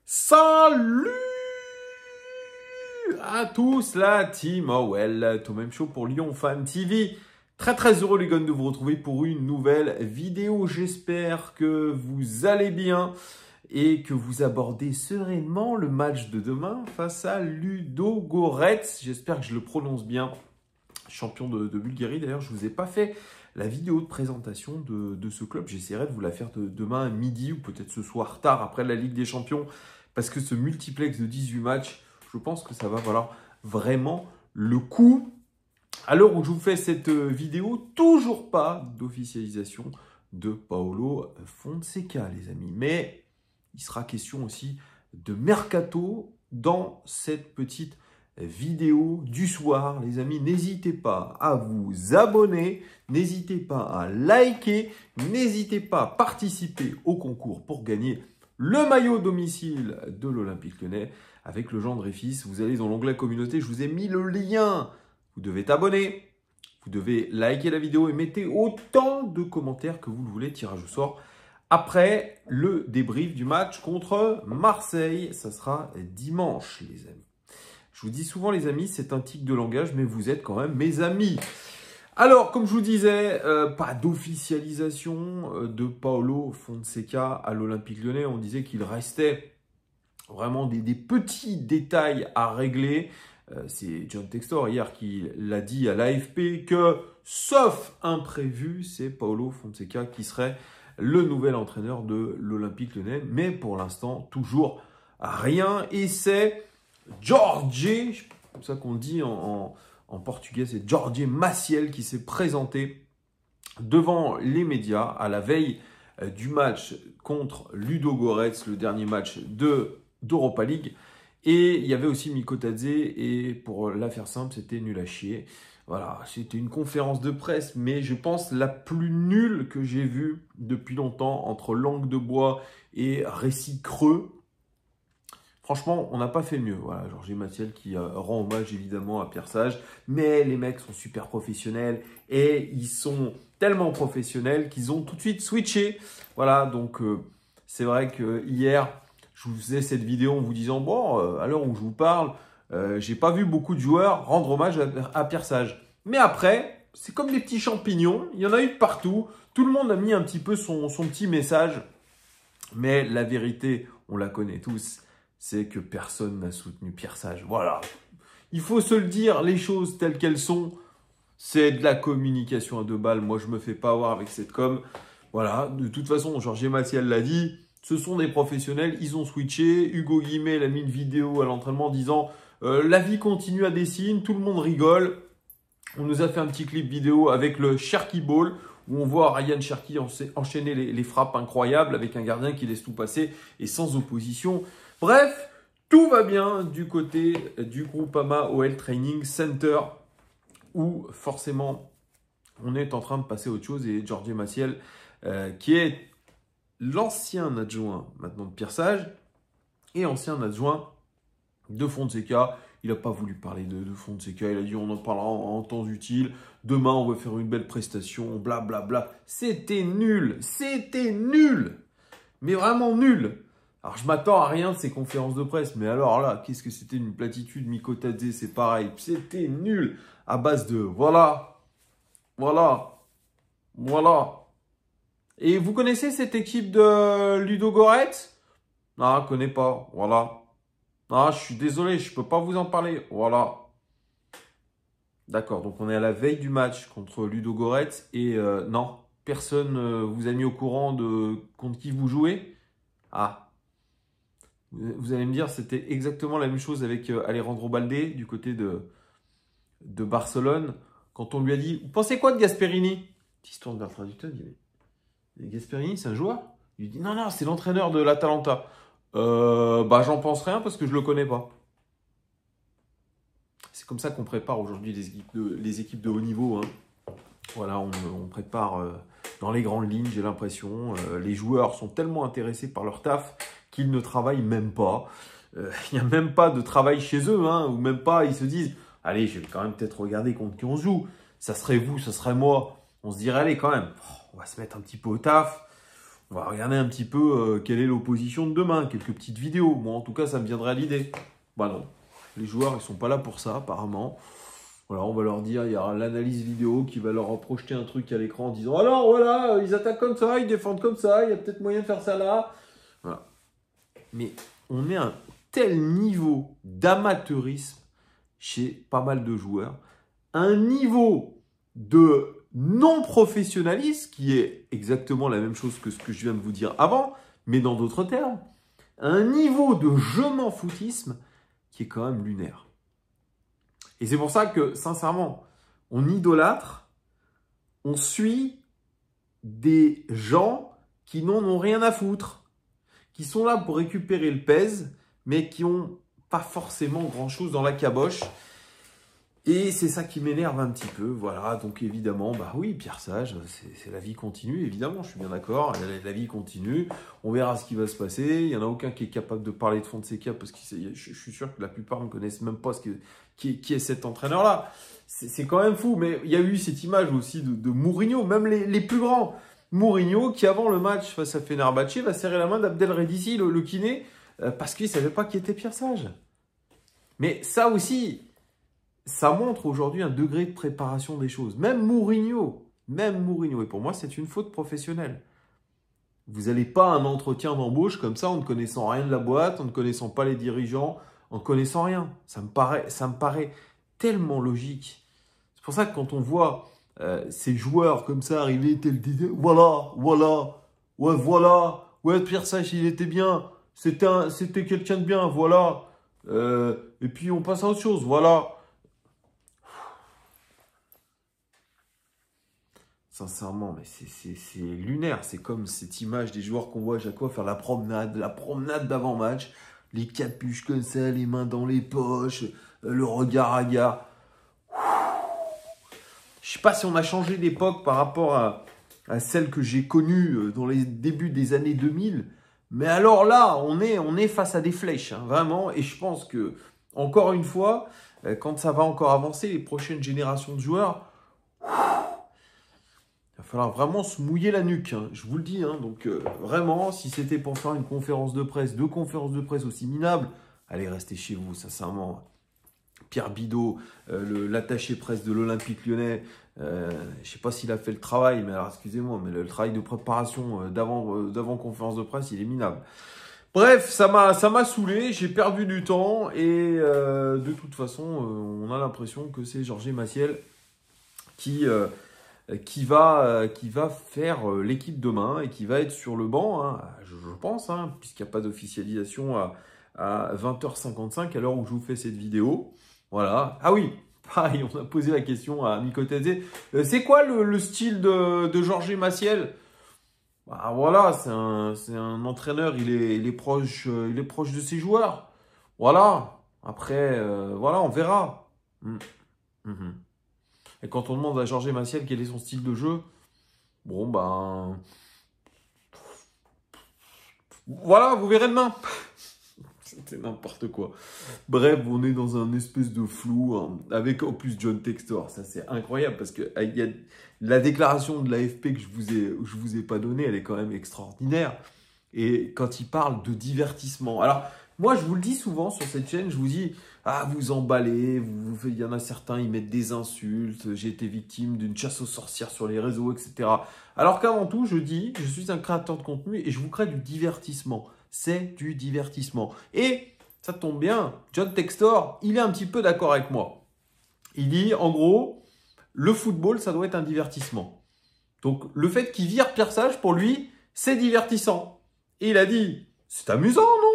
Salut à tous, la team OL, Tom Show pour Lyon Fan TV. Très heureux les gars de vous retrouver pour une nouvelle vidéo. J'espère que vous allez bien et que vous abordez sereinement le match de demain face à Ludogorets. J'espère que je le prononce bien. Champion de Bulgarie. D'ailleurs, je ne vous ai pas fait la vidéo de présentation de ce club. J'essaierai de vous la faire demain à midi ou peut-être ce soir tard après la Ligue des Champions. Parce que ce multiplex de 18 matchs, je pense que ça va valoir vraiment le coup. À l'heure où je vous fais cette vidéo, toujours pas d'officialisation de Paulo Fonseca, les amis. Mais il sera question aussi de mercato dans cette petite vidéo du soir. Les amis, n'hésitez pas à vous abonner, n'hésitez pas à liker, n'hésitez pas à participer au concours pour gagner le maillot domicile de l'Olympique Lyonnais avec le Jean Dreyfus. Vous allez dans l'onglet communauté, je vous ai mis le lien. Vous devez t'abonner, vous devez liker la vidéo et mettez autant de commentaires que vous le voulez. Tirage au sort après le débrief du match contre Marseille. Ça sera dimanche, les amis. Je vous dis souvent, les amis, c'est un tic de langage, mais vous êtes quand même mes amis. Alors, comme je vous disais, pas d'officialisation de Paulo Fonseca à l'Olympique Lyonnais. On disait qu'il restait vraiment des petits détails à régler. C'est John Textor hier qui l'a dit à l'AFP que, sauf imprévu, c'est Paulo Fonseca qui serait le nouvel entraîneur de l'Olympique Lyonnais. Mais pour l'instant, toujours rien. Et c'est Jorge, comme ça qu'on dit en portugais, c'est Jorge Maciel qui s'est présenté devant les médias à la veille du match contre Ludogorets, le dernier match d'Europa League. Et il y avait aussi Miko Tadze, et pour la faire simple, c'était nul à chier. Voilà, c'était une conférence de presse, mais je pense la plus nulle que j'ai vue depuis longtemps, entre langue de bois et récit creux. Franchement, on n'a pas fait mieux. Voilà, Jorge Maciel qui rend hommage évidemment à Pierre Sage. Mais les mecs sont super professionnels et ils sont tellement professionnels qu'ils ont tout de suite switché. Voilà, donc c'est vrai que hier, je vous faisais cette vidéo en vous disant, bon, à l'heure où je vous parle, j'ai pas vu beaucoup de joueurs rendre hommage à Pierre Sage. Mais après, c'est comme des petits champignons. Il y en a eu de partout. Tout le monde a mis un petit peu son petit message. Mais la vérité, on la connaît tous. C'est que personne n'a soutenu Pierre Sage. Voilà. Il faut se le dire, les choses telles qu'elles sont, c'est de la communication à deux balles. Moi, je me fais pas avoir avec cette com. Voilà. De toute façon, Jorge Maciel l'a dit, ce sont des professionnels. Ils ont switché. Hugo Guillemette a mis une vidéo à l'entraînement disant la vie continue à Dessine, tout le monde rigole. On nous a fait un petit clip vidéo avec le Cherki Ball, où on voit Ryan Cherki enchaîner les frappes incroyables avec un gardien qui laisse tout passer et sans opposition. Bref, tout va bien du côté du Groupama OL Training Center où forcément on est en train de passer à autre chose. Et Jorge Maciel, qui est l'ancien adjoint maintenant de Pierre Sage et ancien adjoint de Fonseca, il n'a pas voulu parler de Fonseca. Il a dit on en parlera en temps utile. Demain, on va faire une belle prestation, blablabla. C'était nul, mais vraiment nul. Alors, je m'attends à rien de ces conférences de presse, mais alors là, qu'est-ce que c'était une platitude. Miko Tadze, c'est pareil. C'était nul à base de voilà. Et vous connaissez cette équipe de Ludogorets? Non, je ne connais pas. Voilà. Non, je suis désolé, je ne peux pas vous en parler. Voilà. D'accord, donc on est à la veille du match contre Ludogorets et non, personne vous a mis au courant de contre qui vous jouez? Ah. Vous allez me dire, c'était exactement la même chose avec Alejandro Balde du côté de Barcelone. Quand on lui a dit, vous pensez quoi de Gasperini? Petite histoire de traducteur, il dit, mais Gasperini, c'est un joueur? Il lui dit, non, c'est l'entraîneur de l'Atalanta. J'en pense rien parce que je le connais pas. C'est comme ça qu'on prépare aujourd'hui les équipes de haut niveau. Hein. Voilà, on prépare dans les grandes lignes, j'ai l'impression. Les joueurs sont tellement intéressés par leur taf qu'ils ne travaillent même pas. Il n'y a même pas de travail chez eux, hein, ou même pas, ils se disent, allez, je vais quand même peut-être regarder contre qui on se joue. Ça serait vous, ça serait moi. On se dirait, allez, quand même, on va se mettre un petit peu au taf. On va regarder un petit peu quelle est l'opposition de demain, quelques petites vidéos. Moi, en tout cas, ça me viendrait à l'idée. Bah non, les joueurs, ils sont pas là pour ça, apparemment. Voilà, on va leur dire, il y aura l'analyse vidéo qui va leur projeter un truc à l'écran en disant « Alors, voilà, ils attaquent comme ça, ils défendent comme ça, il y a peut-être moyen de faire ça là. » Voilà. Mais on est à un tel niveau d'amateurisme chez pas mal de joueurs, un niveau de non-professionnalisme qui est exactement la même chose que ce que je viens de vous dire avant, mais dans d'autres termes, un niveau de je m'en foutisme qui est quand même lunaire. Et c'est pour ça que, sincèrement, on idolâtre, on suit des gens qui n'en ont rien à foutre, qui sont là pour récupérer le pèse, mais qui n'ont pas forcément grand-chose dans la caboche. Et c'est ça qui m'énerve un petit peu, voilà. Donc évidemment, bah oui, Pierre Sage, c'est la vie continue, évidemment, je suis bien d'accord, la vie continue, on verra ce qui va se passer, il n'y en a aucun qui est capable de parler de Fonseca, parce que je suis sûr que la plupart ne connaissent même pas qui est cet entraîneur-là. C'est quand même fou, mais il y a eu cette image aussi de Mourinho, même les plus grands. Mourinho, qui avant le match face à Fenerbahçe, va serrer la main d'Abdelredissi, le kiné, parce qu'il ne savait pas qui était Pierre Sage. Mais ça aussi... ça montre aujourd'hui un degré de préparation des choses. Même Mourinho, et pour moi, c'est une faute professionnelle. Vous n'allez pas à un entretien d'embauche comme ça, en ne connaissant rien de la boîte, en ne connaissant pas les dirigeants, en ne connaissant rien. Ça me paraît tellement logique. C'est pour ça que quand on voit ces joueurs comme ça arriver, ouais, Pierre Sage, il était bien, c'était quelqu'un de bien, voilà. Et puis on passe à autre chose, voilà. Sincèrement, mais c'est lunaire. C'est comme cette image des joueurs qu'on voit à chaque fois faire la promenade d'avant-match. Les capuches comme ça, les mains dans les poches, le regard hagard. Je ne sais pas si on a changé d'époque par rapport à celle que j'ai connue dans les débuts des années 2000. Mais alors là, on est face à des flèches, hein, vraiment. Et je pense que, encore une fois, quand ça va encore avancer, les prochaines générations de joueurs... il va falloir vraiment se mouiller la nuque, hein, je vous le dis. Hein, donc vraiment, si c'était pour faire une conférence de presse, 2 conférences de presse aussi minables, allez, restez chez vous, sincèrement. Pierre Bidot, l'attaché presse de l'Olympique Lyonnais, je ne sais pas s'il a fait le travail, mais alors excusez-moi, mais le travail de préparation d'avant conférence de presse, il est minable. Bref, ça m'a saoulé, j'ai perdu du temps et de toute façon, on a l'impression que c'est Georges Massiel qui va faire l'équipe demain et qui va être sur le banc, hein, je pense, hein, puisqu'il n'y a pas d'officialisation à 20h55 à l'heure où je vous fais cette vidéo. Voilà. Ah oui, pareil, on a posé la question à Nico Tezé. C'est quoi le style de Georges Massiel? Bah voilà, c'est un entraîneur, il est proche de ses joueurs. Voilà. Après, voilà, on verra. Et quand on demande à Georges Massiel quel est son style de jeu, bon ben... voilà, vous verrez demain. C'était n'importe quoi. Bref, on est dans un espèce de flou, hein, avec en plus John Textor. Ça, c'est incroyable parce que y a la déclaration de l'AFP que je vous ai pas donnée, elle est quand même extraordinaire. Et quand il parle de divertissement... alors, moi, je vous le dis souvent sur cette chaîne, je vous dis... ah, vous emballez, il y en a certains, ils mettent des insultes, j'ai été victime d'une chasse aux sorcières sur les réseaux, etc. Alors qu'avant tout, je dis, je suis un créateur de contenu et je vous crée du divertissement. C'est du divertissement. Et ça tombe bien, John Textor, il est un petit peu d'accord avec moi. Il dit, en gros, le football, ça doit être un divertissement. Donc, le fait qu'il vire Pierre Sage, pour lui, c'est divertissant. Et il a dit, c'est amusant, non?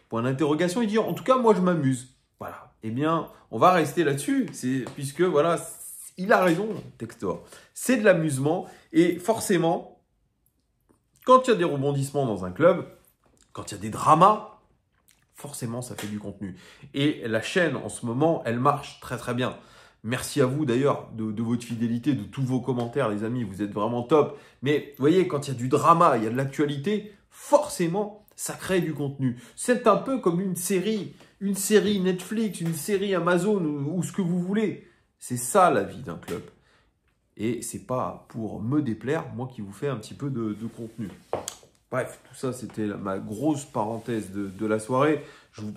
Point d'interrogation, il dit, en tout cas, moi, je m'amuse. Voilà. Eh bien, on va rester là-dessus, puisque, voilà, il a raison, Textor. C'est de l'amusement, et forcément, quand il y a des rebondissements dans un club, quand il y a des dramas, forcément, ça fait du contenu. Et la chaîne, en ce moment, elle marche très, très bien. Merci à vous, d'ailleurs, de votre fidélité, de tous vos commentaires, les amis. Vous êtes vraiment top. Mais, vous voyez, quand il y a du drama, il y a de l'actualité, forcément, ça crée du contenu. C'est un peu comme une série Netflix, une série Amazon ou ce que vous voulez. C'est ça la vie d'un club. Et c'est pas pour me déplaire, moi qui vous fais un petit peu de contenu. Bref, tout ça, c'était ma grosse parenthèse de la soirée. Je vais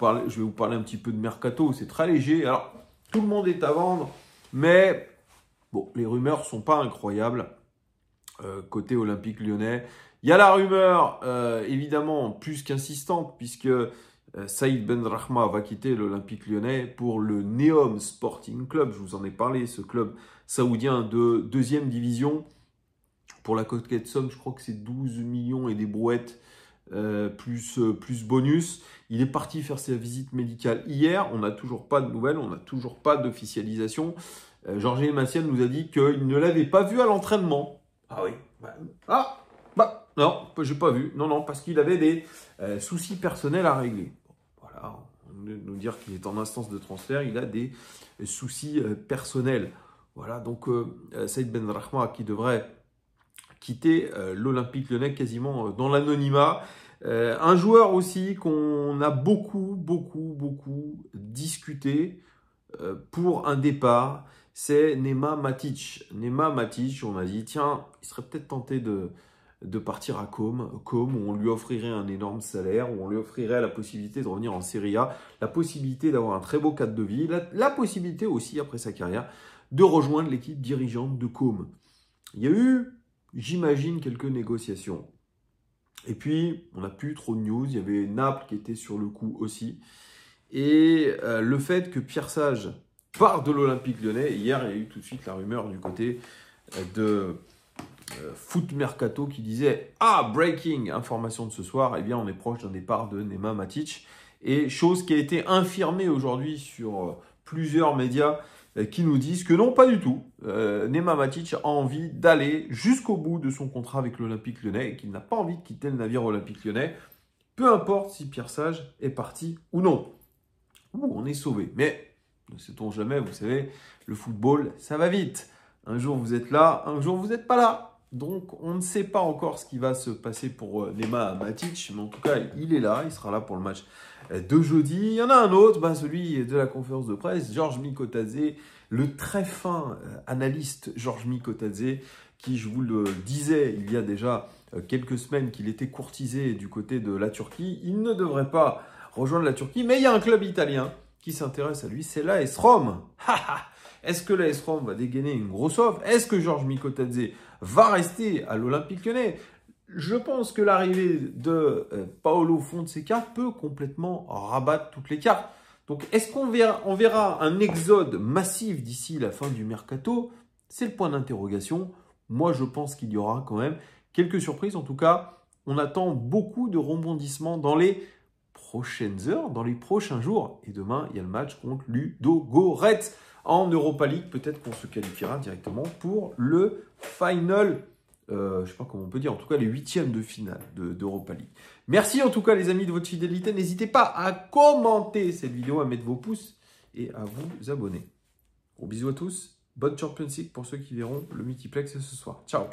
vous parler un petit peu de Mercato. C'est très léger. Alors, tout le monde est à vendre, mais bon, les rumeurs sont pas incroyables. Côté Olympique Lyonnais, il y a la rumeur, évidemment, plus qu'insistante, puisque Saïd Benrahma va quitter l'Olympique Lyonnais pour le Neom Sporting Club. Je vous en ai parlé, ce club saoudien de deuxième division. Pour la coquette de somme, je crois que c'est 12 millions et des brouettes, plus bonus. Il est parti faire sa visite médicale hier. On n'a toujours pas de nouvelles, on n'a toujours pas d'officialisation. Georges Massiel nous a dit qu'il ne l'avait pas vu à l'entraînement. Ah oui. Non, j'ai pas vu. Non, parce qu'il avait des soucis personnels à régler. Voilà, nous dire qu'il est en instance de transfert, il a des soucis personnels. Voilà, donc Saïd Benrahma qui devrait quitter l'Olympique Lyonnais quasiment dans l'anonymat. Un joueur aussi qu'on a beaucoup discuté pour un départ, c'est Nema Matic. Nema Matic, on a dit, tiens, il serait peut-être tenté de partir à Com, où on lui offrirait un énorme salaire, où on lui offrirait la possibilité de revenir en Serie A, la possibilité d'avoir un très beau cadre de vie, la possibilité aussi, après sa carrière, de rejoindre l'équipe dirigeante de Com. Il y a eu, j'imagine, quelques négociations. Et puis, on n'a plus trop de news. Il y avait Naples qui était sur le coup aussi. Et le fait que Pierre Sage part de l'Olympique Lyonnais, hier, il y a eu tout de suite la rumeur du côté de Foot Mercato qui disait « Ah, breaking, information de ce soir, eh bien, on est proche d'un départ de Nema Matic. » Et chose qui a été infirmée aujourd'hui sur plusieurs médias qui nous disent que non, pas du tout. Nema Matic a envie d'aller jusqu'au bout de son contrat avec l'Olympique Lyonnais et qu'il n'a pas envie de quitter le navire Olympique Lyonnais, peu importe si Pierre Sage est parti ou non. On est sauvé. Mais ne sait-on jamais, vous savez, le football, ça va vite. Un jour vous êtes là, un jour vous n'êtes pas là. Donc on ne sait pas encore ce qui va se passer pour Nema Matic, mais en tout cas il est là, il sera là pour le match de jeudi. Il y en a un autre, celui de la conférence de presse, Georges Mikotadze, le très fin analyste Georges Mikotadze, qui, je vous le disais il y a déjà quelques semaines, qu'il était courtisé du côté de la Turquie. Il ne devrait pas rejoindre la Turquie, mais il y a un club italien qui s'intéresse à lui, c'est l'AS Rome. Est-ce que l'AS Rome va dégainer une grosse offre? Est-ce que Georges Mikotadze va rester à l'Olympique Lyonnais? Je pense que l'arrivée de Paolo Fonseca peut complètement rabattre toutes les cartes. Donc, est-ce qu'on verra un exode massif d'ici la fin du mercato? C'est le point d'interrogation. Moi, je pense qu'il y aura quand même quelques surprises. En tout cas, on attend beaucoup de rebondissements dans les prochaines heures, dans les prochains jours. Et demain, il y a le match contre Ludogorets en Europa League. Peut-être qu'on se qualifiera directement pour le final. Je ne sais pas comment on peut dire, en tout cas les huitièmes de finale d'Europa League. Merci en tout cas les amis de votre fidélité. N'hésitez pas à commenter cette vidéo, à mettre vos pouces et à vous abonner. Gros bisous à tous. Bonne Champions League pour ceux qui verront le multiplex ce soir. Ciao.